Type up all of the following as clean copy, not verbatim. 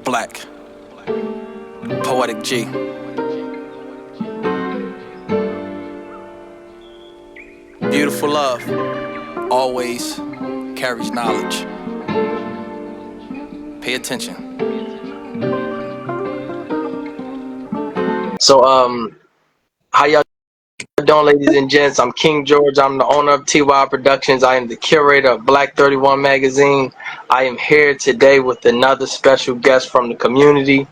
Black, Poetic G. Beautiful love always carries knowledge. Pay attention. So, how y'all doing, ladies and gents? I'm King George. I'm the owner of T.Y.I Productions. I am the curator of Black 31 magazine. I am here today with another special guest from the community.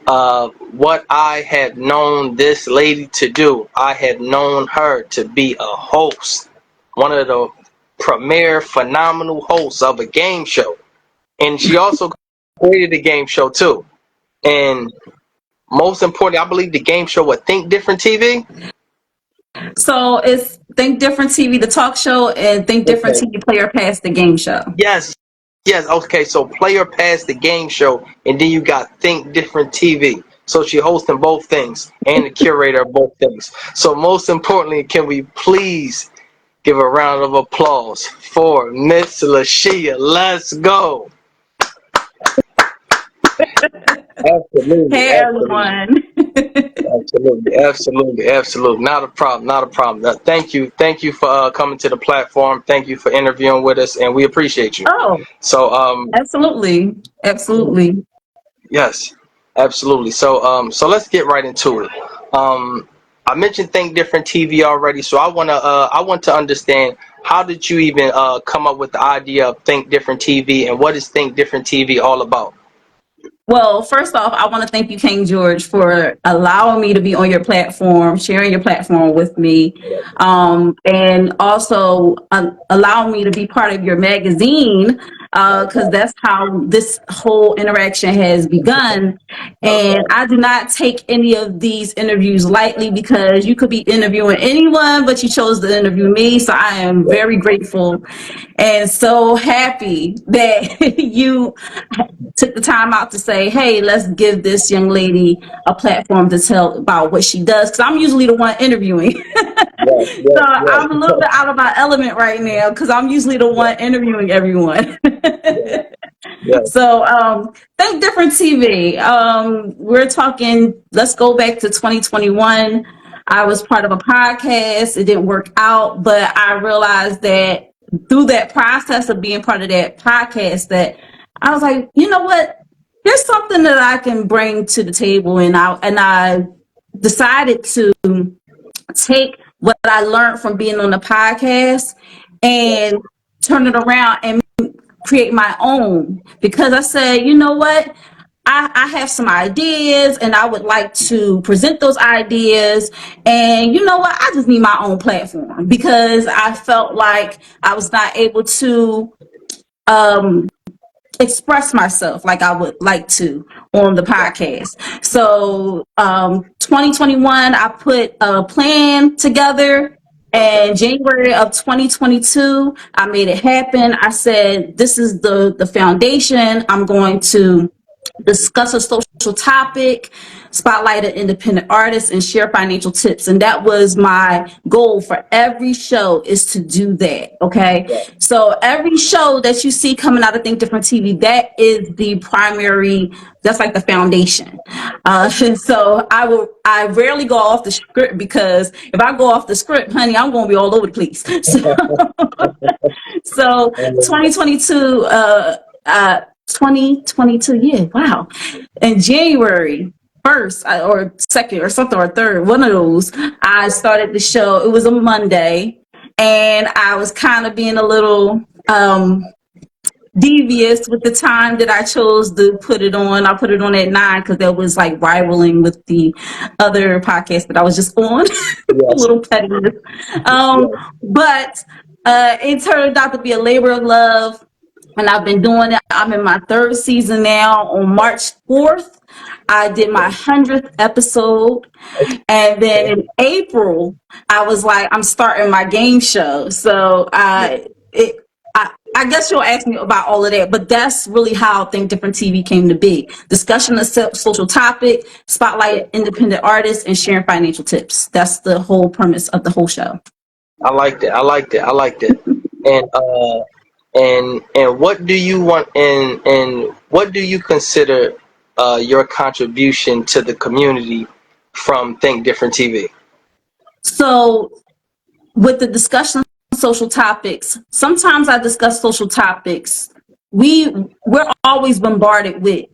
What I had known this lady to do, I had known her to be a host, one of the premier phenomenal hosts of a game show. And she also created a game show too. And most importantly, I believe the game show would Think Different TV. So it's Think Different TV, the talk show, and Think Different Okay. TV Player Pass, the game show. Yes. Okay. So Player Pass the game show, and then you got Think Different TV. So she hosting both things and the curator of both things. So most importantly, can we please give a round of applause for Miss Shia? Let's go. Absolutely. Hey, everyone. Absolutely. Not a problem. Thank you for coming to the platform. Thank you for interviewing with us, and we appreciate you. Oh, so absolutely. Yes, absolutely. So let's get right into it. I mentioned Think Different TV already, so I want to understand, how did you even come up with the idea of Think Different TV, and what is Think Different TV all about? Well, first off, I want to thank you, King George, for allowing me to be on your platform, sharing your platform with me, and also allowing me to be part of your magazine, because that's how this whole interaction has begun. And I do not take any of these interviews lightly, because you could be interviewing anyone, but you chose to interview me. So I am very grateful and so happy that you took the time out to say, hey, let's give this young lady a platform to tell about what she does, because I'm usually the one interviewing. So I'm a little bit out of my element right now, because I'm usually the one interviewing everyone. So Think Different TV. We're talking, let's go back to 2021. I was part of a podcast. It didn't work out, but I realized that through that process of being part of that podcast, that I was like, you know what? There's something that I can bring to the table, and I decided to take what I learned from being on the podcast and turn it around and create my own, because I said, you know what? I have some ideas, and I would like to present those ideas. And you know what? I just need my own platform, because I felt like I was not able to express myself like I would like to on the podcast. So 2021, I put a plan together. And January of 2022, I made it happen. I said, this is the foundation. I'm going to discuss a social topic, spotlight an independent artist, and share financial tips. And that was my goal for every show, is to do that. Okay. So every show that you see coming out of Think Different TV, that is the primary, that's like the foundation. So I rarely go off the script, because if I go off the script, honey, I'm going to be all over the place. So 2022, 2022, yeah, wow. In January 1st or 2nd or something, or 3rd, one of those, I started the show. It was a Monday, and I was kind of being a little devious with the time that I chose to put it on. I put it on at 9, because that was like rivaling with the other podcast that I was just on. A little pettiness. But it turned out to be a labor of love. And I've been doing it. I'm in my 3rd season now. On March 4th, I did my 100th episode. And then in April, I was like, I'm starting my game show. So I guess you'll ask me about all of that, but that's really how Think Different TV came to be. Discussion of social topic, spotlight independent artists, and sharing financial tips. That's the whole premise of the whole show. I liked it. And And what do you want, and what do you consider your contribution to the community from Think Different TV? So with the discussion of social topics, sometimes I discuss social topics. We're always bombarded with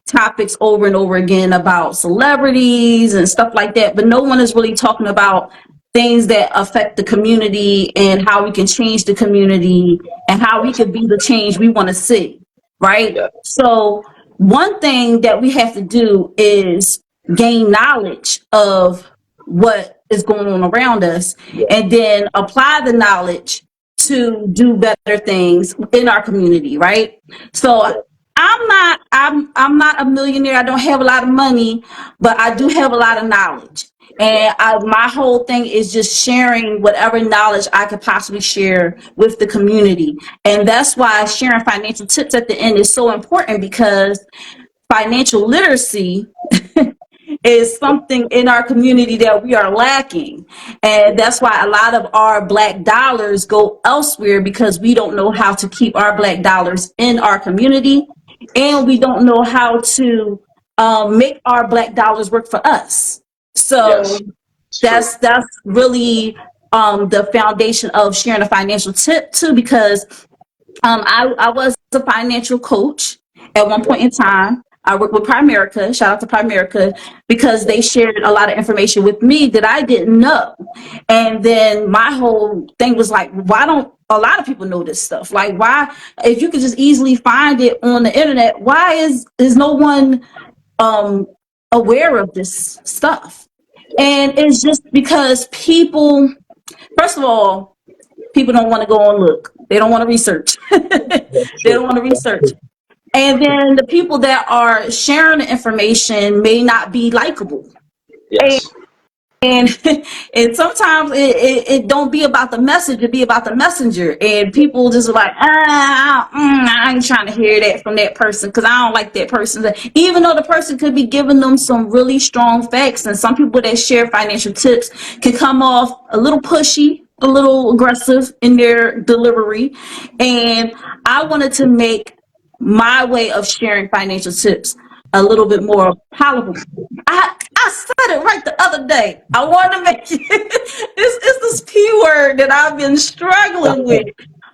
topics over and over again about celebrities and stuff like that, but no one is really talking about things that affect the community and how we can change the community and how we can be the change we want to see, right? Yeah. So one thing that we have to do is gain knowledge of what is going on around us and then apply the knowledge to do better things in our community, right? So I'm not a millionaire. I don't have a lot of money, but I do have a lot of knowledge. And my whole thing is just sharing whatever knowledge I could possibly share with the community. And that's why sharing financial tips at the end is so important, because financial literacy is something in our community that we are lacking. And that's why a lot of our Black dollars go elsewhere, because we don't know how to keep our Black dollars in our community. And we don't know how to make our Black dollars work for us. So Yes, it's true. that's really the foundation of sharing a financial tip too, because I was a financial coach at one point in time. I worked with Primerica. Shout out to Primerica, because they shared a lot of information with me that I didn't know. And then my whole thing was like, why don't a lot of people know this stuff? Like, why, if you could just easily find it on the internet, why is no one um, aware of this stuff? And it's just because people, first of all, people don't want to go and look. They don't want to research. That's They true. don't want to research. And then the people that are sharing the information may not be likable. Yes. And and sometimes it don't be about the message, it be about the messenger. And people just are like, I ain't trying to hear that from that person, because I don't like that person. Even though the person could be giving them some really strong facts. And some people that share financial tips can come off a little pushy, a little aggressive in their delivery. And I wanted to make my way of sharing financial tips a little bit more palatable. I said it right the other day. I wanted to make it's this P word that I've been struggling with.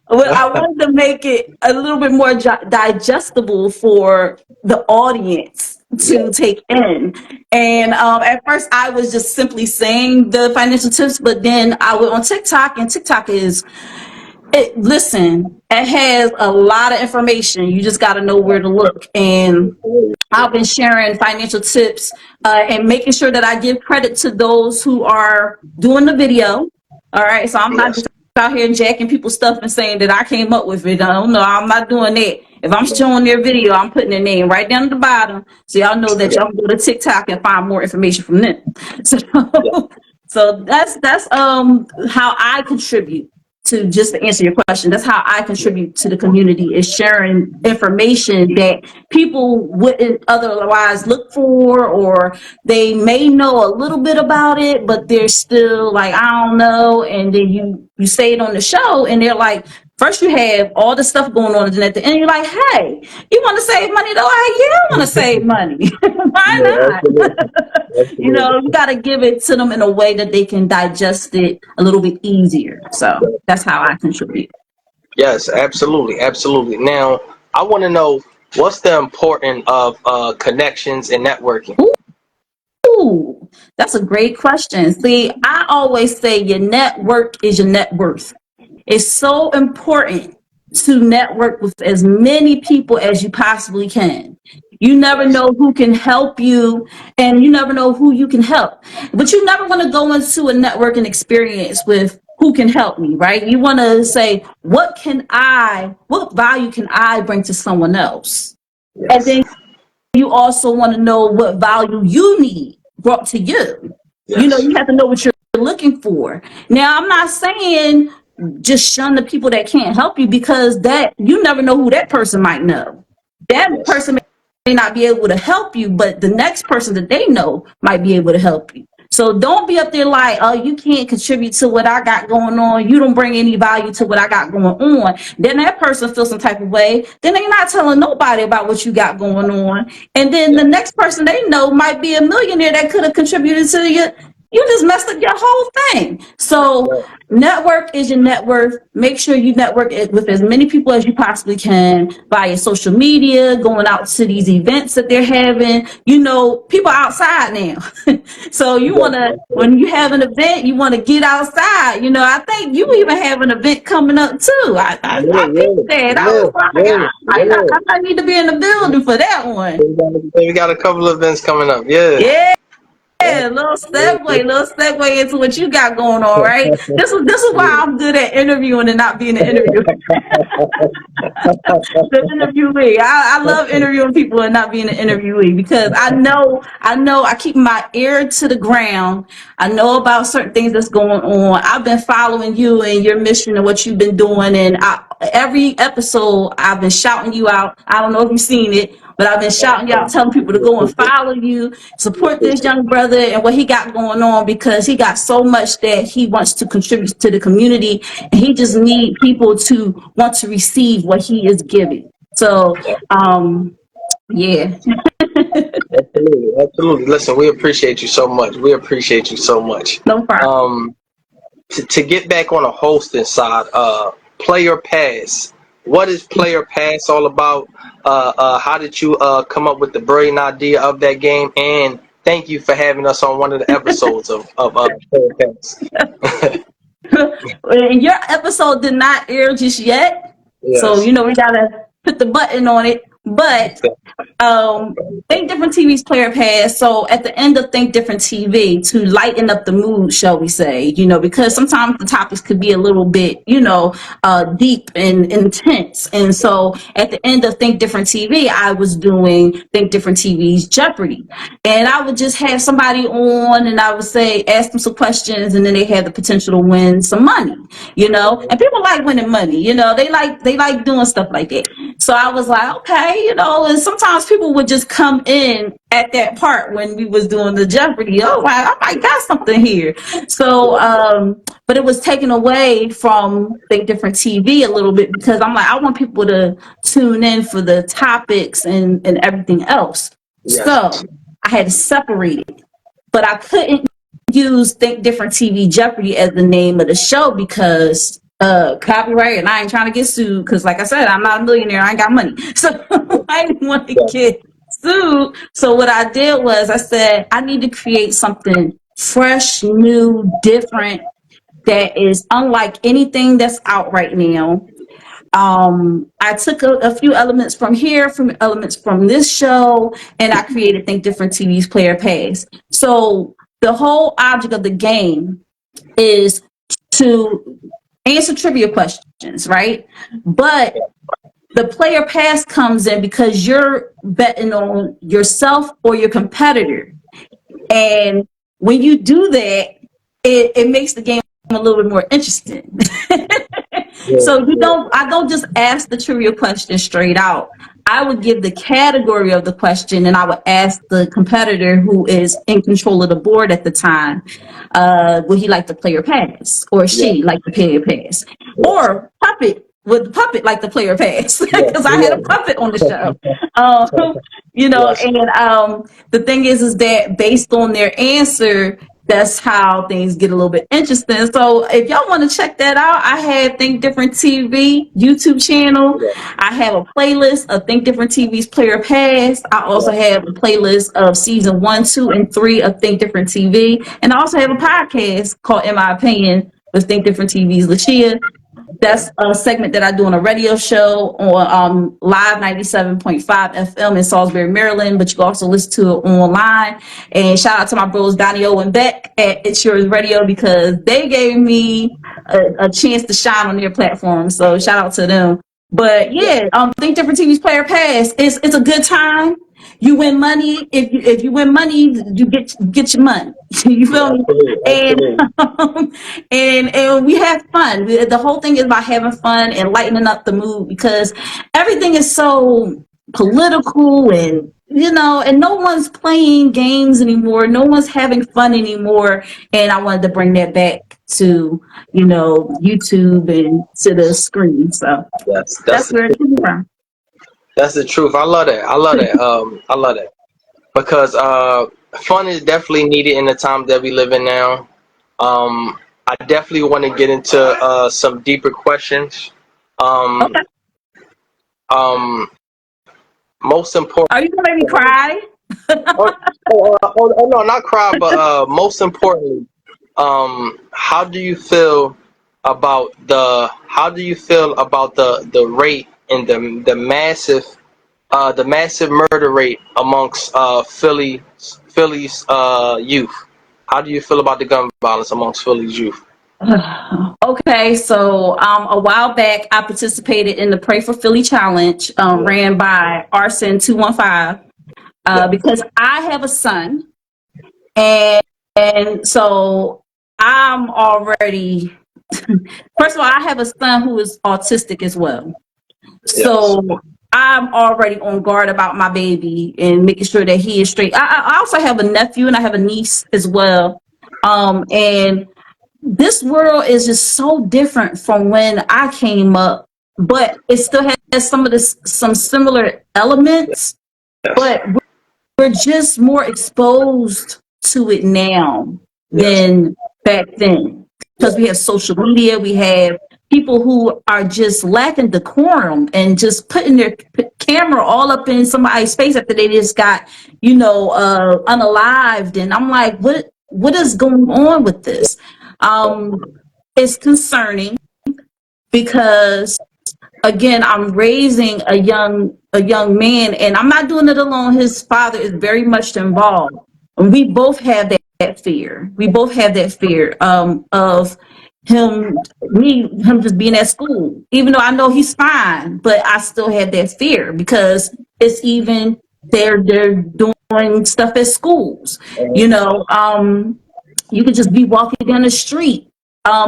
But I wanted to make it a little bit more digestible for the audience to take in. And at first, I was just simply saying the financial tips, but then I went on TikTok, and TikTok is listen, it has a lot of information. You just got to know where to look. And I've been sharing financial tips and making sure that I give credit to those who are doing the video. All right. So I'm not Yes. just out here jacking people's stuff and saying that I came up with it. No, I'm not doing that. If I'm showing their video, I'm putting their name right down at the bottom, so y'all know that y'all can go to TikTok and find more information from them. So, so that's how I contribute to, just to answer your question. That's how I contribute to the community, is sharing information that people wouldn't otherwise look for, or they may know a little bit about it, but they're still like, I don't know. And then you say it on the show, and they're like, first you have all the stuff going on, and then at the end you're like, hey, you want to save money though? Hey, yeah, I want to save money. Why Yeah, not? absolutely. Absolutely. You got to give it to them in a way that they can digest it a little bit easier. So that's how I contribute. Yes, absolutely, absolutely. Now, I want to know, what's the importance of connections and networking? Ooh, that's a great question. See, I always say your network is your net worth. It's so important to network with as many people as you possibly can. You never Yes, know who can help you, and you never know who you can help. But you never want to go into a networking experience with who can help me, right? You want to say, what value can I bring to someone else? And yes, then you also want to know what value you need brought to you. yes, You have to know what you're looking for. Now, I'm not saying just shun the people that can't help you, because that you never know who that person might know. That yes, person may not be able to help you, but the next person that they know might be able to help you. So don't be up there like, oh, you can't contribute to what I got going on. You don't bring any value to what I got going on. Then that person feels some type of way. Then they're not telling nobody about what you got going on. And then the next person they know might be a millionaire that could have contributed to you. You just messed up your whole thing. So network is your net worth. Make sure you network it with as many people as you possibly can via social media, going out to these events that they're having. You know, people outside now. So you want to, when you have an event, you want to get outside. You know, I think you even have an event coming up too. I think that. I was like, I need to be in the building for that one. We got a couple of events coming up. Yeah. Yeah, little segue into what you got going on, right? This is why I'm good at interviewing and not being an interviewer. The interviewee. I love interviewing people and not being an interviewee because I keep my ear to the ground. I know about certain things that's going on. I've been following you and your mission and what you've been doing, and every episode I've been shouting you out. I don't know if you've seen it, but I've been shouting you out, telling people to go and follow you, support this young brother and what he got going on, because he got so much that he wants to contribute to the community, and he just need people to want to receive what he is giving. So, yeah. Absolutely. Listen, we appreciate you so much. No problem. To get back on a hosting side, Player Pass. What is Player Pass all about? How did you come up with the brilliant idea of that game? And thank you for having us on one of the episodes of Player Pass. And your episode did not air just yet. Yes. So, we got to put the button on it. But Think Different TV's Player Pass. So at the end of Think Different TV, to lighten up the mood, shall we say, because sometimes the topics could be a little bit, deep and intense. And so at the end of Think Different TV, I was doing Think Different TV's Jeopardy. And I would just have somebody on and I would say, ask them some questions, and then they have the potential to win some money, and people like winning money, they like doing stuff like that. So I was like, okay, and sometimes people would just come in at that part when we was doing the Jeopardy. Oh, I might got something here. So, but it was taken away from Think Different TV a little bit, because I'm like, I want people to tune in for the topics and everything else. Yes. So I had to separate it, but I couldn't use Think Different TV Jeopardy as the name of the show because copyright, and I ain't trying to get sued because, like I said, I'm not a millionaire. I ain't got money, so I didn't want to get sued. So what I did was I said I need to create something fresh, new, different, that is unlike anything that's out right now. I took a few elements from here, from elements from this show, and I created Think Different TV's Player Pass. So the whole object of the game is to answer trivia questions, right? But the Player Pass comes in because you're betting on yourself or your competitor. And when you do that, it makes the game a little bit more interesting. So I don't just ask the trivia question straight out. I would give the category of the question, and I would ask the competitor who is in control of the board at the time, would he like the Player Pass, or she like the Player Pass, or would the puppet like the Player Pass, because I had a puppet on the show. And the thing is that based on their answer, that's how things get a little bit interesting. So if y'all want to check that out, I have Think Different TV YouTube channel. I have a playlist of Think Different TV's Player Pass. I also have a playlist of season 1, 2, and 3 of Think Different TV. And I also have a podcast called In My Opinion with Think Different TV's Shia. That's a segment that I do on a radio show on Live 97.5 FM in Salisbury, Maryland, but you can also listen to it online. And shout out to my bros Donnie O and Beck at It's Yours Radio, because they gave me a chance to shine on their platform. So shout out to them. But yeah, Think Different TV's Player Pass. It's a good time. You win money. If you win money, you get your money. You feel me? And we have fun. The whole thing is about having fun and lightening up the mood, because everything is so political and and no one's playing games anymore. No one's having fun anymore. And I wanted to bring that back to, YouTube and to the screen. So Yes, that's where it came from. that's the truth. I love that. I love that. I love that because fun is definitely needed in the times that we live in now. I definitely want to get into some deeper questions. Um, Okay. um, Most important. Are you gonna make me cry? Oh, no, not cry, but most importantly, how do you feel about the rate and the massive murder rate amongst Philly's youth? How do you feel about the gun violence amongst Philly's youth? Okay, so a while back, I participated in the Pray for Philly challenge, Yeah, ran by Arson 215, yeah, because I have a son, and so I'm already. First of all, I have a son who is autistic as well, yes, so I'm already on guard about my baby and making sure that he is straight. I also have a nephew and I have a niece as well, and this world is just so different from when I came up, but it still has some similar elements, yes, but we're just more exposed to it now yes, than back then because we yes, have social media, we have people who are just lacking decorum and just putting their camera all up in somebody's face after they just got unalived, and I'm like, what is going on with this? um it's concerning because again, I'm raising a young man, and I'm not doing it alone. His father is very much involved, and we both have that fear. We both have that fear of him just being at school, even though I know he's fine, but I still have that fear because it's even they're doing stuff at schools. You know, you could just be walking down the street. A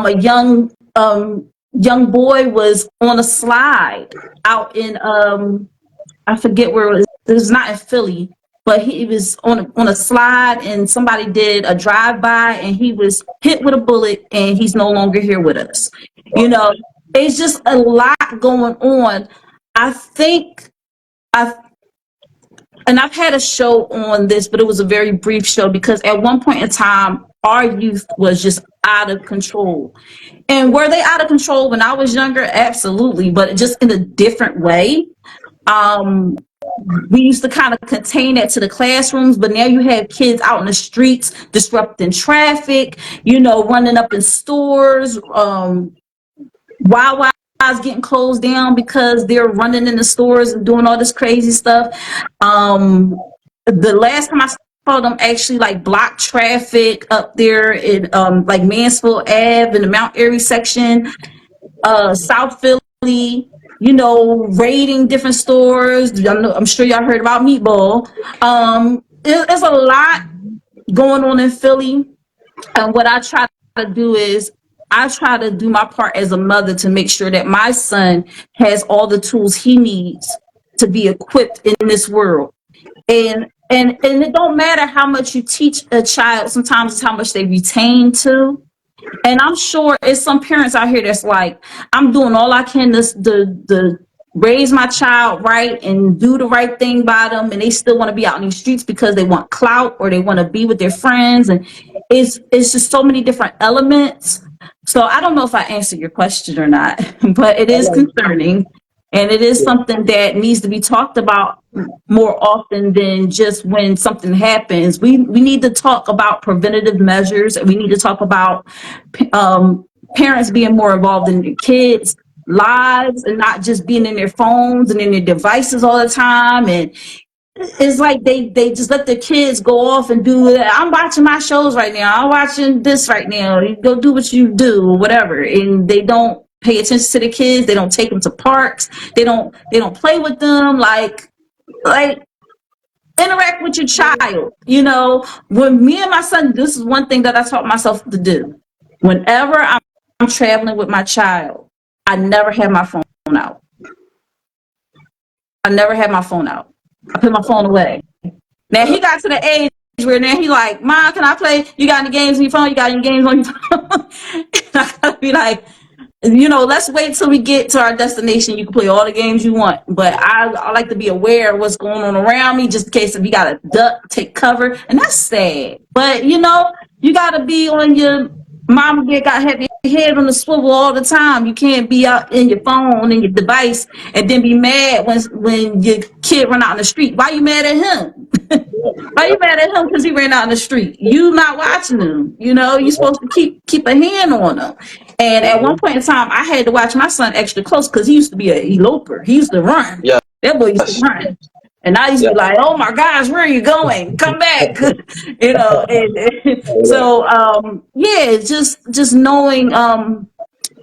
young boy was on a slide out in I forget where it was. It was not in Philly, but he was on a slide, and somebody did a drive by, and he was hit with a bullet, and he's no longer here with us. You know, it's just a lot going on. I think I and I've had a show on this, but it was a very brief show because at one point in time, our youth was just out of control. And were they out of control when I was younger? Absolutely, but just in a different way. Um, we used to kind of contain that to the classrooms, but now you have kids out in the streets disrupting traffic, running up in stores, Wawa's getting closed down because they're running in the stores and doing all this crazy stuff. The last time I saw them actually like block traffic up there in like Mansfield Ave in the Mount Airy section, South Philly, raiding different stores. I'm sure y'all heard about Meatball. There's a lot going on in Philly, and what I try to do is I try to do my part as a mother to make sure that my son has all the tools he needs to be equipped in this world. And it don't matter how much you teach a child, sometimes it's how much they retain too. And I'm sure it's some parents out here that's like, I'm doing all I can to raise my child right and do the right thing by them, and they still want to be out in these streets because they want clout or they want to be with their friends, and it's just so many different elements. So I don't know if I answered your question or not, but it is concerning, and it is something that needs to be talked about more often than just when something happens. We need to talk about preventative measures, and we need to talk about um, parents being more involved in their kids' lives and not just being in their phones and in their devices all the time. And it's like they just let their kids go off and do that. I'm watching my shows right now. I'm watching this right now. You go do what you do or whatever, and they don't pay attention to the kids. They don't take them to parks. They don't play with them like interact with your child. When me and my son, this is one thing that I taught myself to do. Whenever I'm traveling with my child, I never have my phone out. I never had my phone out. I put my phone away. Now he got to the age where now he like, Mom, can I play? You got any games on your phone? You got any games on your phone? And I gotta be like, let's wait till we get to our destination. You can play all the games you want, but I like to be aware of what's going on around me, just in case if you got to duck, take cover, and that's sad. But you got to be on your mom. Got to have your head on the swivel all the time. You can't be out in your phone and your device, and then be mad when your kid run out in the street. Why you mad at him? Why you mad at him because he ran out in the street? You not watching him. You supposed to keep a hand on him. And at one point in time, I had to watch my son extra close because he used to be an eloper. He used to run. Yeah. That boy used to run. And I used to be like, oh my gosh, where are you going? Come back. So yeah, just knowing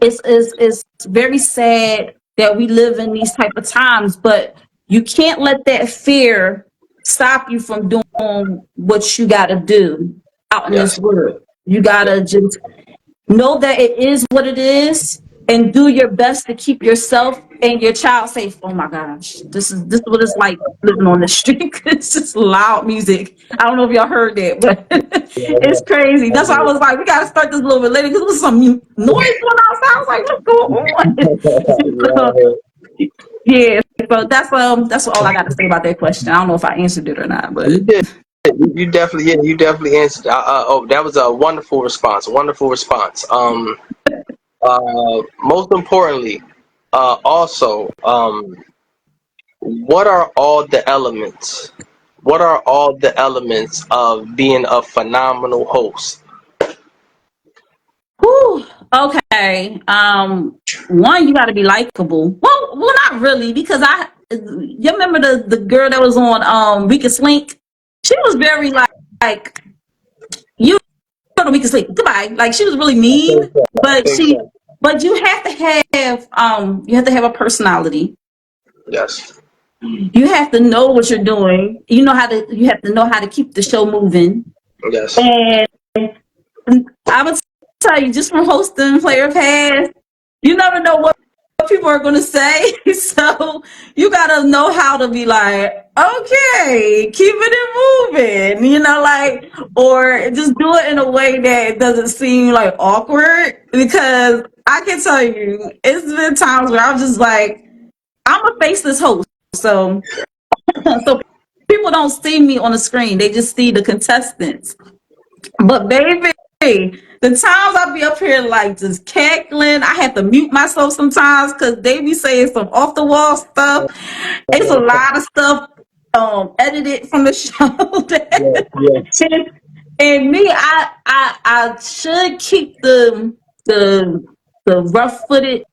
it's very sad that we live in these type of times, but you can't let that fear stop you from doing what you got to do out in this world. You got to just know that it is what it is and do your best to keep yourself and your child safe. Oh my gosh, this is what it's like living on the street. It's just loud music. I don't know if y'all heard that, but it's crazy. That's why I was like, we gotta start this a little bit later because there was some noise going outside. I was like, what's going on? So, yeah, so that's all I got to say about that question. I don't know if I answered it or not, but You did. You definitely answered. That was a wonderful response. Wonderful response. Most importantly, also, what are all the elements? What are all the elements of being a phenomenal host? whew, okay. One, you got to be likable. Well, not really, because you remember the girl that was on Weakest Link? She was very like you go to Weakest Link. Goodbye. Like she was really mean, but you have to have a personality. Yes. You have to know what you're doing. You have to know how to keep the show moving. Yes. And I would tell you, just from hosting Player Pass, you never know what people are going to say. So you got to know how to be like, okay, keep it moving, or just do it in a way that doesn't seem like awkward. Because I can tell you, it's been times where I'm just like, I'm a faceless host. So people don't see me on the screen. They just see the contestants. But baby, the times I be up here like just cackling, I have to mute myself sometimes because they be saying some off the wall stuff. It's a lot of stuff edited from the show. And me, I should keep the rough footage,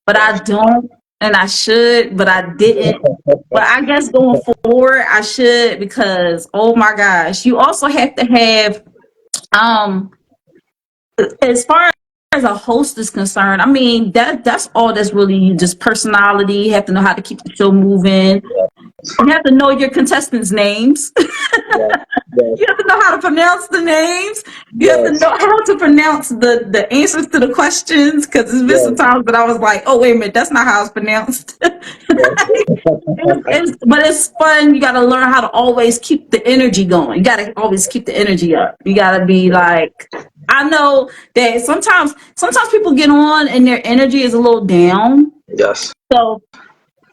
but I don't, and I should, but I didn't. But I guess going forward, I should because oh my gosh, you also have to have um as far as a host is concerned, I mean that's all that's really just personality. You have to know how to keep the show moving. You have to know your contestants' names. You have to know how to pronounce the names. You have to know how to pronounce the answers to the questions. Because there's been some times that I was like, oh, wait a minute, that's not how it's pronounced. But it's fun. You got to learn how to always keep the energy going. You got to always keep the energy up. You got to be like, I know that sometimes people get on and their energy is a little down. Yes. So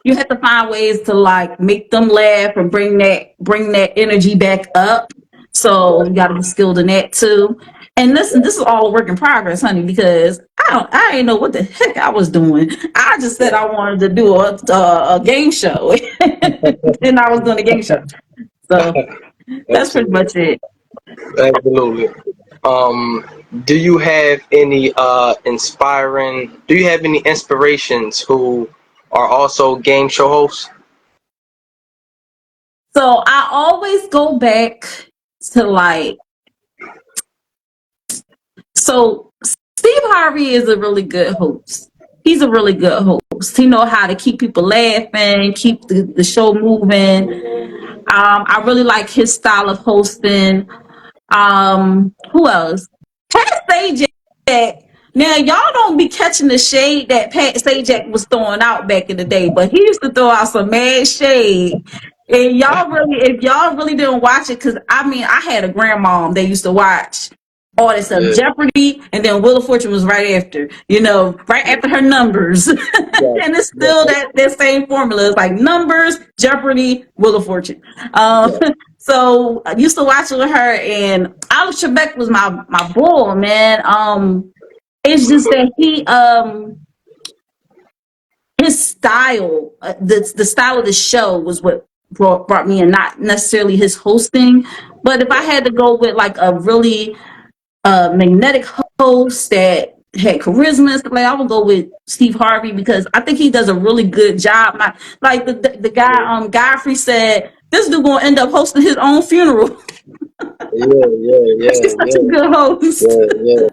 you have to find ways to like make them laugh and bring that energy back up. So you got to be skilled in that too. And listen, this is all a work in progress, honey, because I didn't know what the heck I was doing. I just said I wanted to do a game show, and I was doing a game show. So that's pretty much it. Absolutely. Do you have any inspirations who are also game show hosts? So I always go back to so Steve Harvey is a really good host. He's a really good host. He know how to keep people laughing, keep the show moving. I really like his style of hosting. Who else? Pat Sajak Now y'all don't be catching the shade that Pat Sajak was throwing out back in the day, but he used to throw out some mad shade. And if y'all really didn't watch it, because I mean, I had a grandmom that used to watch all that stuff, Yeah, Jeopardy, and then Wheel of Fortune was right after, right after her Numbers. And yeah, it's yeah, still that same formula. It's like Numbers, Jeopardy, Wheel of Fortune. yeah. So I used to watch it with her, and Alex Trebek was my bull, man. It's just that his style, the style of the show was what brought me in, not necessarily his hosting. But if I had to go with like a really magnetic host that had charisma and stuff, like I would go with Steve Harvey because I think he does a really good job. Like the guy Godfrey said, this dude gonna end up hosting his own funeral. Yeah, yeah, He's yeah, such a yeah, good host. yeah, yeah.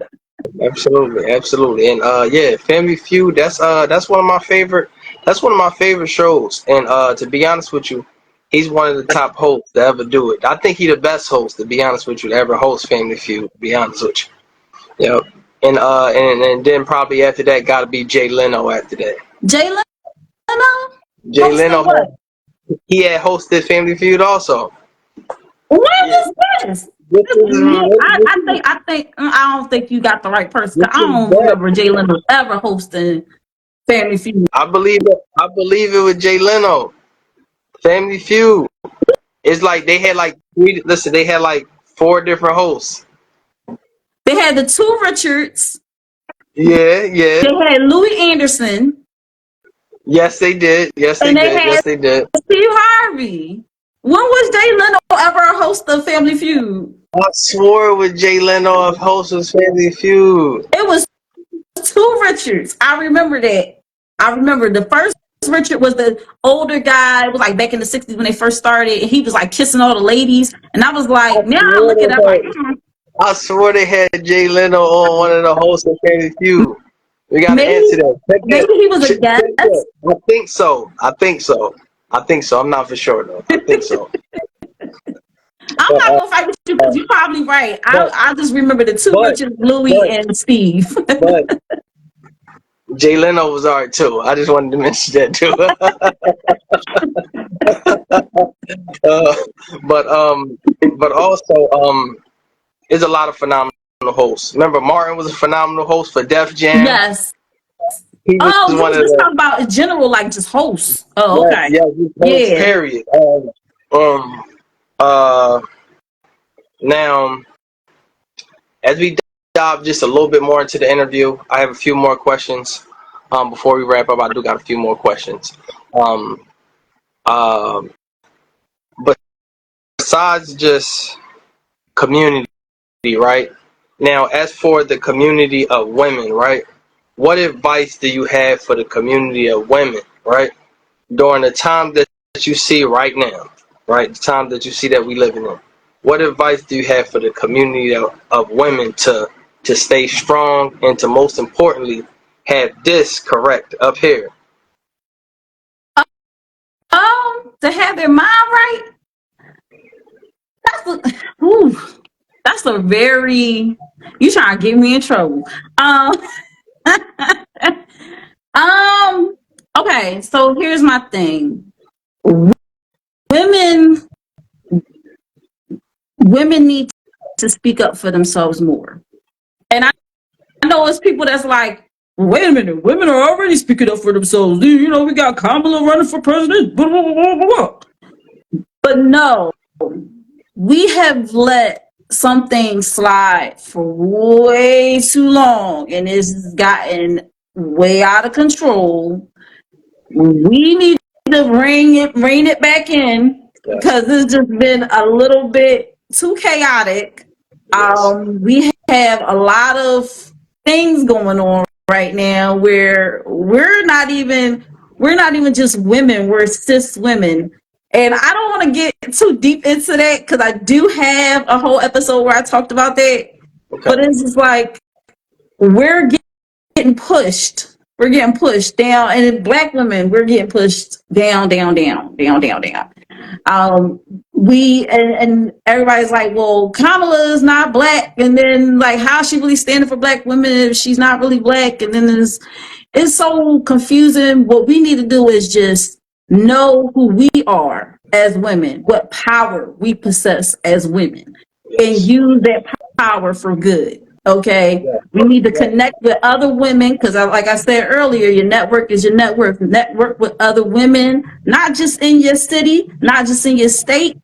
Absolutely, absolutely. And yeah, Family Feud, that's one of my favorite shows. And to be honest with you, he's one of the top hosts to ever do it. I think he's the best host, to be honest with you, to ever host Family Feud, to be honest with you. Yep. And then probably after that gotta be Jay Leno after that. Jay Leno Jay hosted Leno what? had hosted Family Feud also. When Yeah. is this? This This is man, this I don't think you got the right person. this 'Cause I is don't that. remember Jay Leno ever hosting Family Feud. I believe it was Jay Leno. Family Feud. It's like they had like three. Listen, they had like four different hosts. They had the two Richards. Yeah, yeah. They had Louis Anderson, Yes, they did. Yes, they and they did. had Yes, they did. Steve Harvey. When was Jay Leno ever a host of Family Feud? I swore it was Jay Leno of hosts of Family Feud. It was two Richards. I remember that. I remember the first Richard was the older guy. It was like back in the 60s when they first started, and he was like kissing all the ladies. And I was I like, now I swore look at it, I'm like, they had. I swore they had Jay Leno on one of the hosts of Family Feud. We got to maybe answer that. Check that. maybe he was a Check that. guest. I think so. I think so. I think so. I'm not for sure though. I think so. I'm But not gonna fight with you because you're probably right. but I just remember the two but Richards, Louis but and Steve. but Jay Leno was alright too. I just wanted to mention that too. uh, but also there's a lot of phenomenal hosts. Remember, Martin was a phenomenal host for Def Jam. Yes. He was Oh, you one was of just the talking about in general, like just hosts. Oh, yes, okay. yes, his hosts. Yeah. Period. Um, uh, now as we dive just a little bit more into the interview, I have a few more questions. Before we wrap up, I do got a few more questions. Um, um, but besides just community, right? Now, as for the community of women, right? What advice do you have for the community of women, right? During the time that you see right now, right? The time that you see that we living in. What advice do you have for the community of women to stay strong and to most importantly have this correct up here? To have their mind right. That's ooh, that's a very you trying to get me in trouble. Um, um. Okay, so here's my thing. Women, women need to speak up for themselves more. And I know it's people that's like, wait a minute, women are already speaking up for themselves. You know, we got Kamala running for president. Blah, blah, blah, blah, blah. But no, we have let some things slide for way too long, and it's gotten way out of control. We need to rein it back in Yes, because it's just been a little bit too chaotic. yes, We have a lot of things going on right now where we're not even just women, we're cis women. And I don't want to get too deep into that because I do have a whole episode where I talked about that. But okay, it's just like we're getting pushed. We're getting pushed down, and in Black women, we're getting pushed down, down, down, down, down, down. Um, and everybody's like, well, Kamala is not black, and then like, how is she really standing for black women if she's not really black? And then it's so confusing. What we need to do is just know who we are as women, what power we possess as women, and Yes. use that power for good. Okay, Yeah. we need to Yeah. connect with other women because, like I said earlier, your network is your network. Network with other women, not just in your city, not just in your state,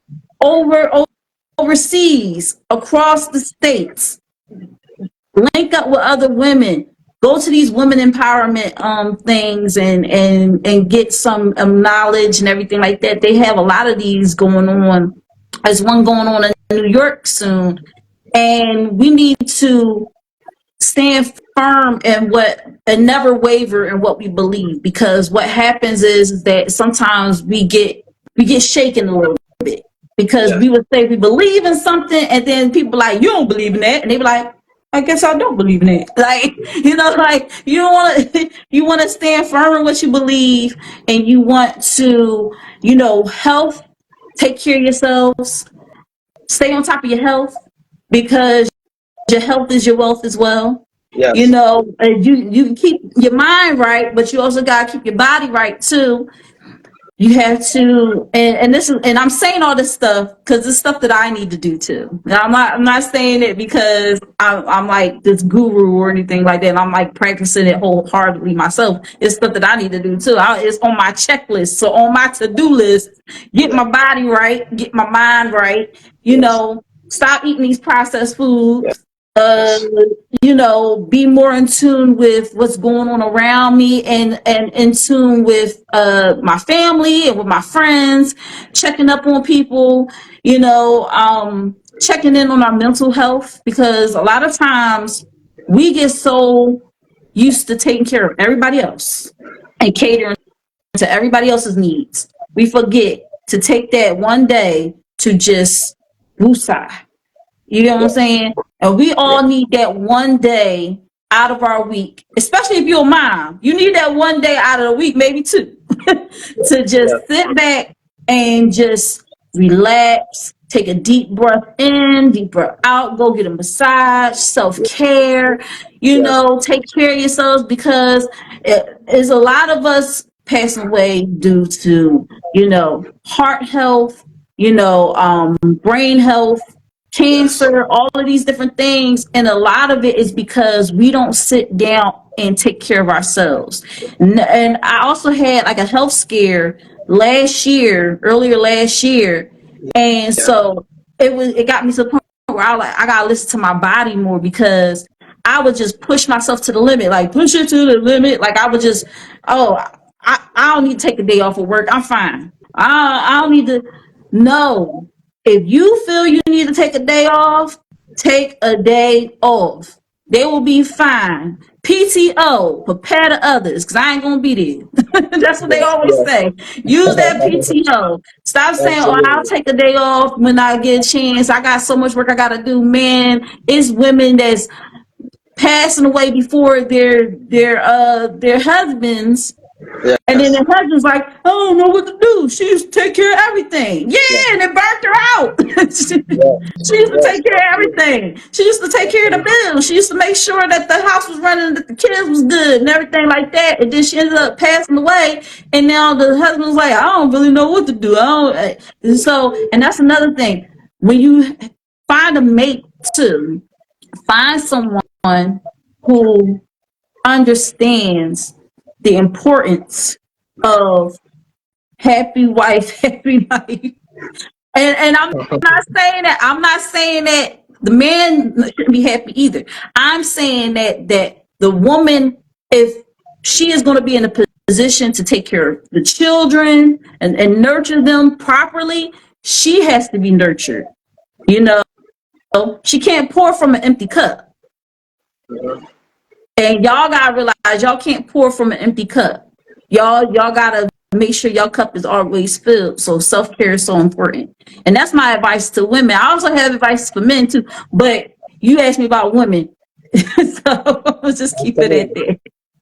overseas, across the states. Link up with other women. Go to these women empowerment things and get some knowledge and everything like that. They have a lot of these going on. There's one going on in New York soon, and we need to stand firm in what and never waver in what we believe, because what happens is that sometimes we get shaken a little bit because Yes. we would say we believe in something, and then people like, you don't believe in that, and they be like, I guess I don't believe in it. Like, like, you don't want to you want to stand firm in what you believe, and you want to, health, take care of yourselves, stay on top of your health, because your health is your wealth as well. Yes. You can keep your mind right, but you also got to keep your body right too. You have to, and I'm saying all this stuff because it's stuff that I need to do too. I'm not saying it because I'm like this guru or anything like that. And I'm like practicing it wholeheartedly myself. It's stuff that I need to do too. It's on my checklist. So on my to-do list, get Yes. my body right, get my mind right. Yes. Stop eating these processed foods. Uh, Yes. be more in tune with what's going on around me, and in tune with my family and with my friends, checking up on people, checking in on our mental health, because a lot of times we get so used to taking care of everybody else and catering to everybody else's needs. We forget to take that one day to just woosah. You know what I'm Yeah. saying? And we Yeah. all need that one day out of our week, especially if you're a mom. You need that one day out of the week, maybe two, to Yeah. just sit back and just relax, take a deep breath in, deep breath out, go get a massage, self care, Yes. take care of yourselves, because there's a lot of us passing away due to, heart health, brain health, Yes. cancer, all of these different things. And a lot of it is because we don't sit down and take care of ourselves. And I also had like a health scare earlier last year. And Yeah. so it got me to the point where I gotta listen to my body more, because I would just push myself to the limit, like push it to the limit. Like I would just, oh, I don't need to take a day off of work. I'm fine. I don't need to. No, if you feel you need to take a day off, take a day off. They will be fine. PTO, prepare to others, because I ain't going to be there. That's what they Yeah. always Yeah. say. Use that PTO. Stop saying, oh, I'll Absolutely. take a day off when I get a chance. I got so much work I got to do. Man, it's women that's passing away before their husbands, and then Yes. the husband's like, I don't know what to do. She used to take care of everything. Yeah. Yeah, and it burnt her out. Yeah. She used to Yes. take care of Absolutely. everything. She used to take care of the Absolutely. bills. She used to make sure that the house was running, that the kids was good and everything like that. And then she ended up passing away. And now the husband was like, I don't really know what to do. I don't. And that's another thing. When you find a mate too, find someone who understands the importance of happy wife, happy life. And I'm not saying that the man shouldn't be happy either. I'm saying that the woman, if she is going to be in a position to take care of the children and nurture them properly, she has to be nurtured. You know, she can't pour from an empty cup. Mhm. And y'all gotta realize y'all can't pour from an empty cup. Y'all gotta make sure your cup is always filled. So self care is so important, and that's my advice to women. I also have advice for men too, but you asked me about women, so let's just keep it at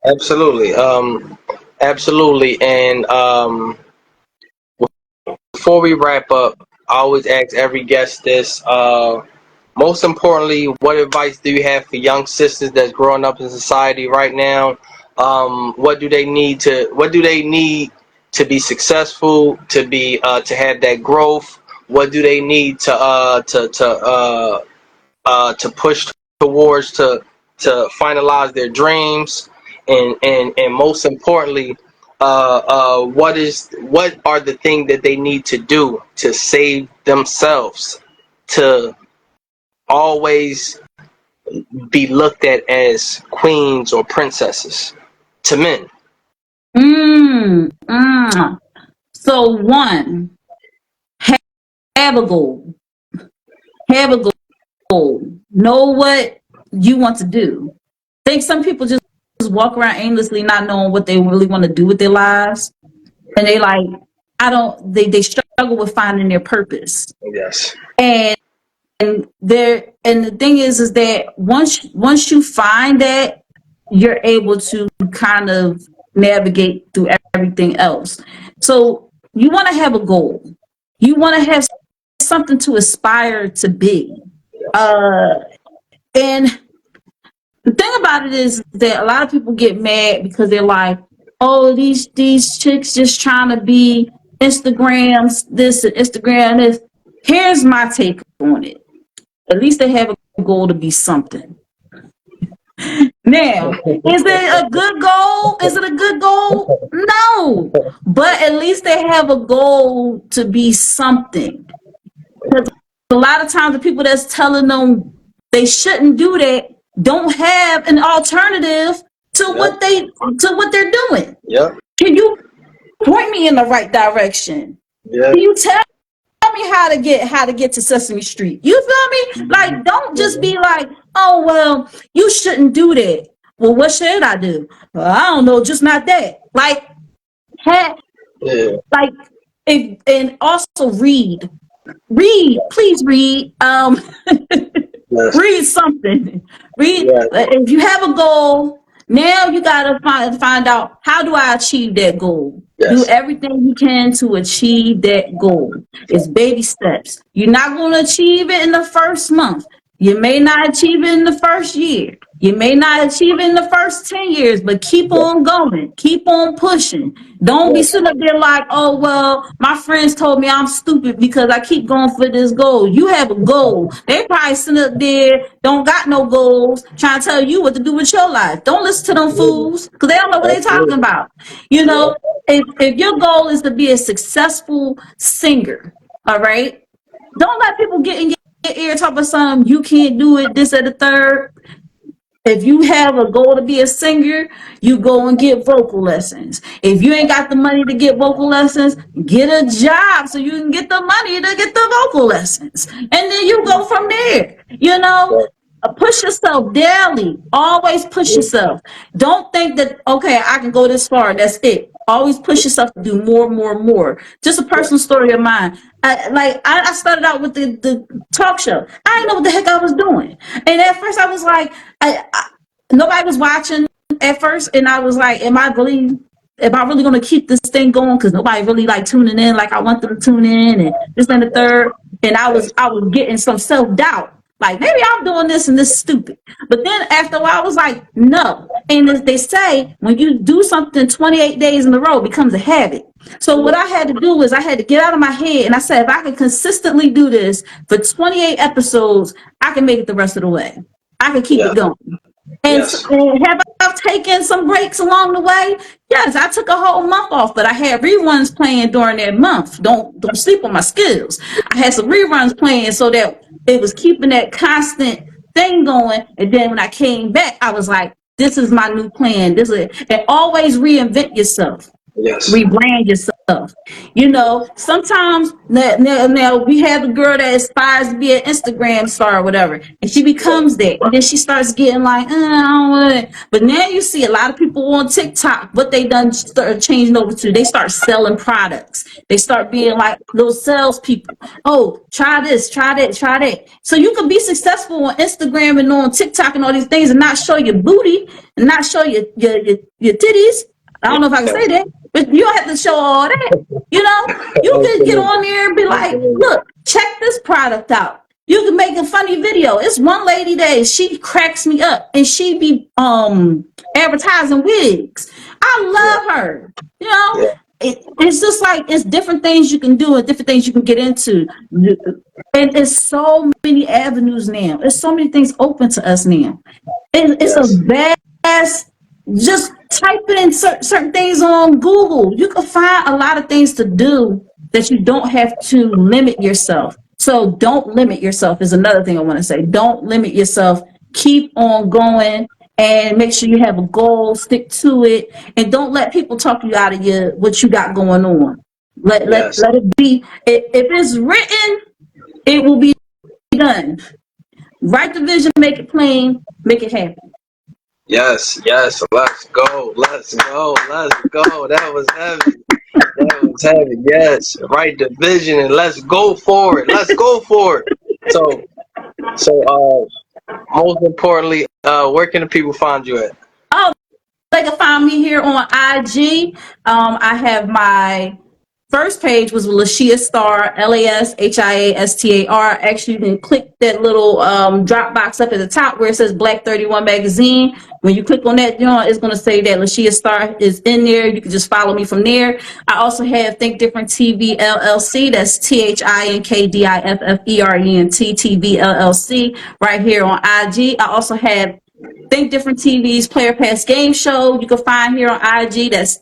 Absolutely. there. Absolutely. Absolutely. And before we wrap up, I always ask every guest this. Most importantly, what advice do you have for young sisters that's growing up in society right now? What do they need to? What do they need to be successful? To have that growth? What do they need to push towards to finalize their dreams? And most importantly, what are the things that they need to do to save themselves, to always be looked at as queens or princesses to men? Mm, mm. So one, have a goal. Have a goal. Know what you want to do. I think some people just walk around aimlessly, not knowing what they really want to do with their lives, and they like, I don't. They struggle with finding their purpose. Yes. And and the thing is that once you find that, you're able to kind of navigate through everything else. So you want to have a goal. You want to have something to aspire to be. Uh, and the thing about it is that a lot of people get mad because they're like, "Oh, these chicks just trying to be Instagrams this and Instagram this." Here's my take on it. At least they have a goal to be something. Now, is it a good goal? Is it a good goal? No. But at least they have a goal to be something. Because a lot of times the people that's telling them they shouldn't do that don't have an alternative to what they're doing. Yep. Can you point me in the right direction? Yeah. Can you tell me how to get to Sesame Street? You feel me? Like, don't just be like, oh well, you shouldn't do that. Well, what should I do? Well, I don't know, just not that. Like, Yeah. like, if, and also read. Please read. Yes. Read something. Read. Yes. If you have a goal, now you gotta find out, how do I achieve that goal. Do Yes. everything you can to achieve that goal. It's baby steps. You're not going to achieve it in the first month. You may not achieve it in the first year. You may not achieve it in the first 10 years, but keep on going. Keep on pushing. Don't be Yes. sitting up there like, oh, well, my friends told me I'm stupid because I keep going for this goal. You have a goal. They probably sitting up there, don't got no goals, trying to tell you what to do with your life. Don't listen to them fools because they don't know what they're talking Absolutely. about. You know, if your goal is to be a successful singer, all right, don't let people get in your ear talk about something, you can't do it, this and the third. If you have a goal to be a singer, you go and get vocal lessons. If you ain't got the money to get vocal lessons, get a job so you can get the money to get the vocal lessons. And then you go from there. You know, push yourself daily. Always push yourself. Don't think that, okay, I can go this far. That's it. Always push yourself to do more, more, more. Just a personal story of mine. I started out with the talk show. I didn't know what the heck I was doing. And at first I was like, nobody was watching at first, and I was like, am I really going to keep this thing going? Because nobody really like tuning in like I want them to tune in, and this and the third. And I was getting some self doubt. Like, maybe I'm doing this and this is stupid. But then after a while, I was like, no. And as they say, when you do something 28 days in a row, it becomes a habit. So what I had to do was I had to get out of my head, and I said, if I can consistently do this for 28 episodes, I can make it the rest of the way. I can keep it going. And Yes. have I taken some breaks along the way? Yes, I took a whole month off, but I had reruns playing during that month. Don't sleep on my skills. I had some reruns playing so that it was keeping that constant thing going. And then when I came back, I was like, this is my new plan. And always reinvent yourself. Yes. Rebrand yourself. You know, sometimes now we have a girl that aspires to be an Instagram star or whatever, and she becomes that, and then she starts getting like, I don't want it. But now you see a lot of people on TikTok, what they done start changing over to, they start selling products. They start being like little salespeople. Oh, try this, try that, try that. So you can be successful on Instagram and on TikTok and all these things, and not show your booty and not show your titties. I don't know if I can say that. But you don't have to show all that. You know, you can get Absolutely. on there and be like, Absolutely. look, check this product out. You can make a funny video. It's one lady that she cracks me up and she be advertising wigs. Yeah. I love her. You know, Yeah. it's just like it's different things you can do and different things you can get into. And it's so many avenues now. It's so many things open to us now. It's a Yes. vast, just type in certain things on Google. You can find a lot of things to do that you don't have to limit yourself. So don't limit yourself is another thing I want to say. Don't limit yourself. Keep on going and make sure you have a goal, stick to it, and don't let people talk you out of your what you got going on. Yes. Let it be. If it's written, it will be done. Write the vision, make it plain, make it happen. Yes. Yes. Let's go. Let's go. Let's go. That was heavy. That was heavy. Yes. Write the vision and let's go for it. Let's go for it. So, most importantly, where can the people find you at? Oh, they can find me here on IG. I have my first page was Lashia Star, LASHIASTAR. Actually, you can click that little drop box up at the top where it says Black 31 Magazine. When you click on that, it's going to say that Lashia Star is in there. You can just follow me from there. I also have Think Different TV LLC. That's THINKDIFFERENT TV LLC right here on IG. I also have Think Different TV's Player Pass Game Show. You can find here on IG. That's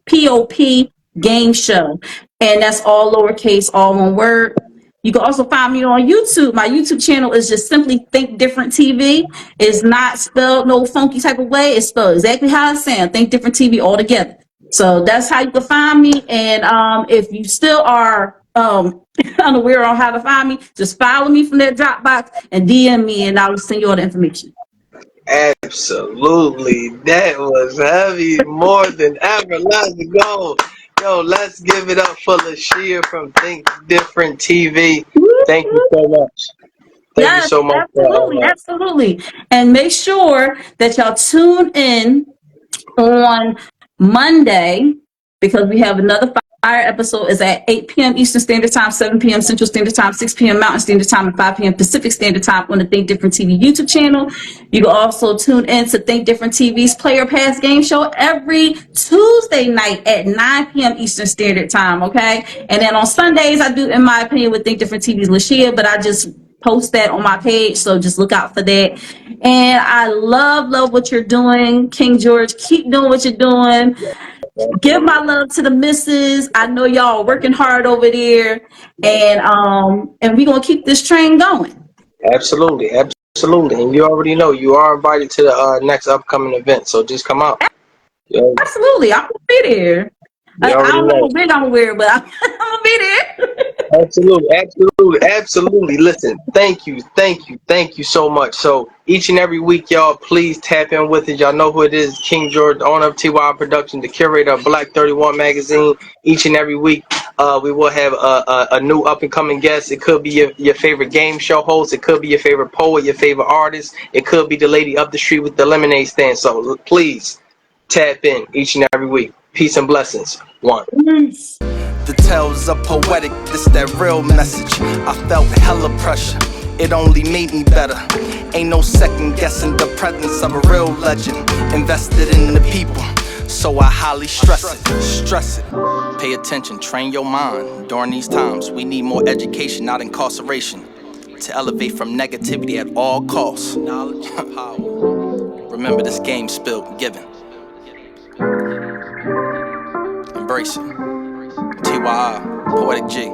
TDTVPOP Game Show. And that's all lowercase, all one word. You can also find me on YouTube. My YouTube channel is just simply Think Different TV. It's not spelled no funky type of way. It's spelled exactly how it sounds. Think Different TV all together. So that's how you can find me. And if you still are unaware on how to find me, just follow me from that Dropbox and DM me, and I'll send you all the information. Absolutely. That was heavy more than ever. Let's go. Yo, let's give it up for Lashia from Think Different TV. Thank you so much. Thank you Yes, so much absolutely, for absolutely. And make sure that y'all tune in on Monday because we have another fire episode is at 8 p.m. Eastern Standard Time, 7 p.m. Central Standard Time, 6 p.m. Mountain Standard Time, and 5 p.m. Pacific Standard Time on the Think Different TV YouTube channel. You can also tune in to Think Different TV's Player Pass Game Show every Tuesday night at 9 p.m. Eastern Standard Time, okay? And then on Sundays, I do, in my opinion, with Think Different TV's Lashia, but I just post that on my page, so just look out for that. And I love what you're doing, King George. Keep doing what you're doing. Give my love to the missus. I know y'all working hard over there, and we're gonna keep this train going. absolutely, absolutely. And you already know you are invited to the next upcoming event, so just come out. You, Absolutely, I'm gonna be there. you I already don't know know. what wig I'm gonna wear, but I'm gonna be there. Absolutely, absolutely, absolutely. Listen, thank you so much. So each and every week, y'all, please tap in with it. Y'all know who it is, King George, the owner of T.Y.I Production, the curator of Black 31 Magazine. Each and every week, we will have a new up and coming guest. It could be your favorite game show host. It could be your favorite poet, your favorite artist. It could be the lady up the street with the lemonade stand. So please tap in each and every week. Peace and blessings. One. Peace. The tales are poetic, this that real message. I felt hella pressure, it only made me better. Ain't no second guessing the presence of a real legend. Invested in the people, so I highly stress it. Pay attention, train your mind. During these times, we need more education, not incarceration. To elevate from negativity at all costs. Knowledge and power. Remember this game spilled, given. Embrace it. T.Y.I, Poetic G.